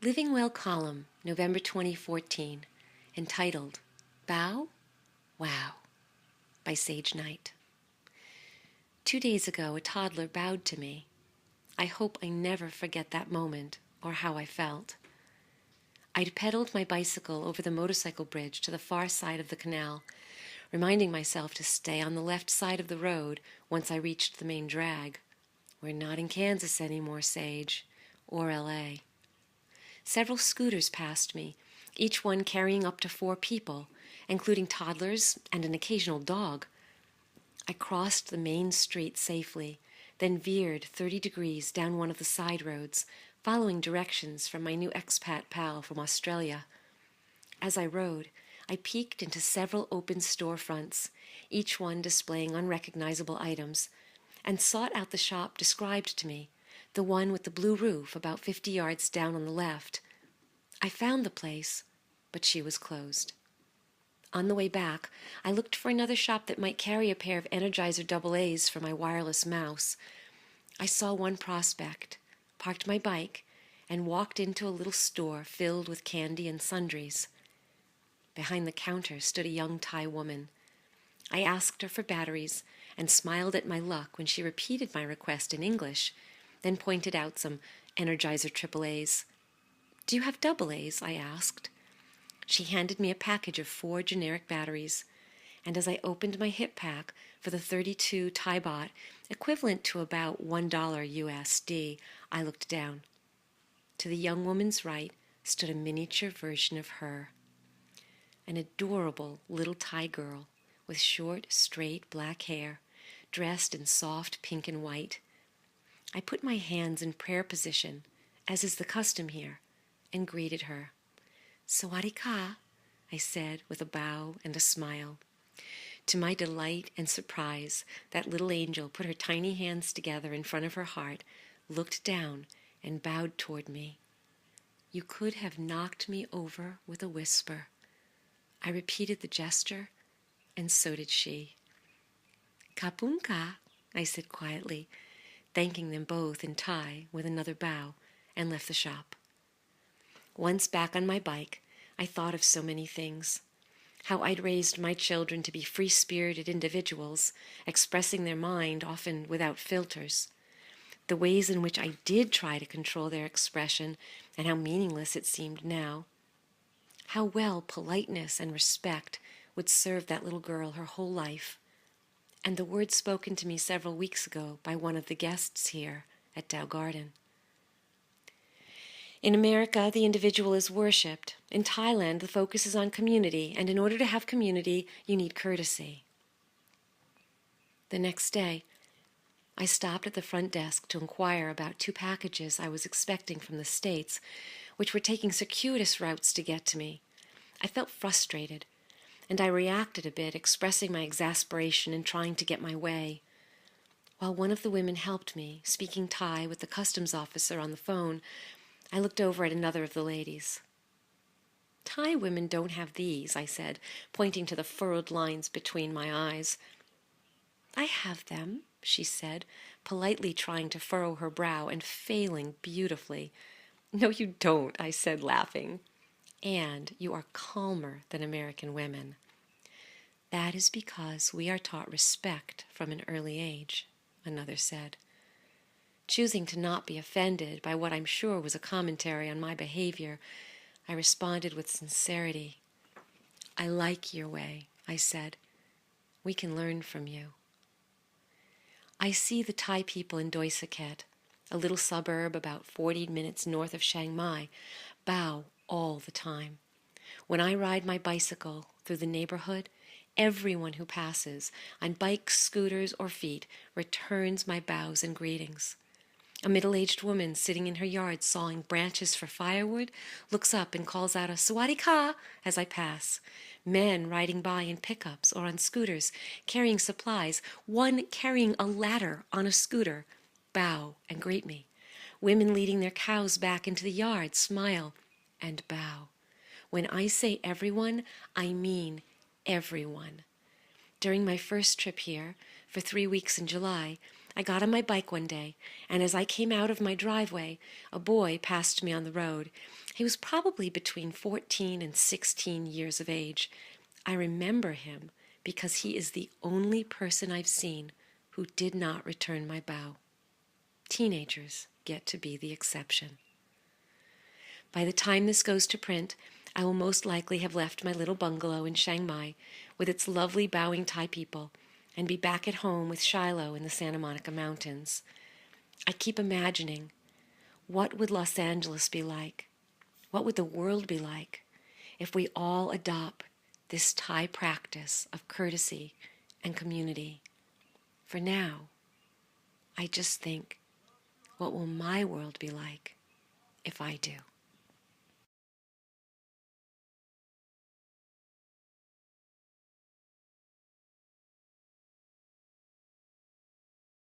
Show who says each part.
Speaker 1: Living Well column, November 2014, entitled Bow Wow by Sage Knight. 2 days ago, a toddler bowed to me. I hope I never forget that moment or how I felt. I'd pedaled my bicycle over the motorcycle bridge to the far side of the canal, reminding myself to stay on the left side of the road once I reached the main drag. We're not in Kansas anymore, Sage, or L.A. Several scooters passed me, each one carrying up to 4 people, including toddlers and an occasional dog. I crossed the main street safely, then veered 30 degrees down one of the side roads, following directions from my new expat pal from Australia. As I rode, I peeked into several open storefronts, each one displaying unrecognizable items, and sought out the shop described to me, the one with the blue roof about 50 yards down on the left. I found the place, but she was closed. On the way back, I looked for another shop that might carry a pair of Energizer AA's for my wireless mouse. I saw one prospect, parked my bike, and walked into a little store filled with candy and sundries. Behind the counter stood a young Thai woman. I asked her for batteries and smiled at my luck when she repeated my request in English, then pointed out some Energizer AA's. "Do you have AA's?" I asked. She handed me a package of 4 generic batteries, and as I opened my hip pack for the 32 Thai baht, equivalent to about $1 USD, I looked down. To the young woman's right stood a miniature version of her, an adorable little Thai girl with short, straight black hair, dressed in soft pink and white. I put my hands in prayer position, as is the custom here, and greeted her. "Sawadee-ka," I said with a bow and a smile. To my delight and surprise, that little angel put her tiny hands together in front of her heart, looked down, and bowed toward me. You could have knocked me over with a whisper. I repeated the gesture, and so did she. "Kapunka," I said quietly, thanking them both in Thai with another bow, and left the shop. Once back on my bike, I thought of so many things. How I'd raised my children to be free-spirited individuals, expressing their mind often without filters. The ways in which I did try to control their expression, and how meaningless it seemed now. How well politeness and respect would serve that little girl her whole life. And the words spoken to me several weeks ago by one of the guests here at Dow Garden. In America, the individual is worshipped. In Thailand, the focus is on community, and in order to have community, you need courtesy. The next day, I stopped at the front desk to inquire about 2 packages I was expecting from the States, which were taking circuitous routes to get to me. I felt frustrated, and I reacted a bit, expressing my exasperation and trying to get my way. While one of the women helped me, speaking Thai with the customs officer on the phone, I looked over at another of the ladies. "Thai women don't have these," I said, pointing to the furrowed lines between my eyes. "I have them," she said, politely trying to furrow her brow and failing beautifully. "No, you don't," I said, laughing. "And you are calmer than American women." "That is because we are taught respect from an early age," another said. Choosing to not be offended by what I'm sure was a commentary on my behavior, I responded with sincerity. "I like your way," I said. "We can learn from you." I see the Thai people in Doi Saket, a little suburb about 40 minutes north of Chiang Mai, bow all the time. When I ride my bicycle through the neighborhood, everyone who passes, on bikes, scooters, or feet, returns my bows and greetings. A middle-aged woman sitting in her yard sawing branches for firewood looks up and calls out a "Sawadee-ka" as I pass. Men riding by in pickups or on scooters, carrying supplies, one carrying a ladder on a scooter, bow and greet me. Women leading their cows back into the yard smile and bow. When I say everyone, I mean everyone. During my first trip here, for 3 weeks in July, I got on my bike one day, and as I came out of my driveway, a boy passed me on the road. He was probably between 14 and 16 years of age. I remember him because he is the only person I've seen who did not return my bow. Teenagers get to be the exception. By the time this goes to print, I will most likely have left my little bungalow in Chiang Mai with its lovely bowing Thai people and be back at home with Shiloh in the Santa Monica Mountains. I keep imagining, what would Los Angeles be like? What would the world be like if we all adopt this Thai practice of courtesy and community? For now, I just think, what will my world be like if I do?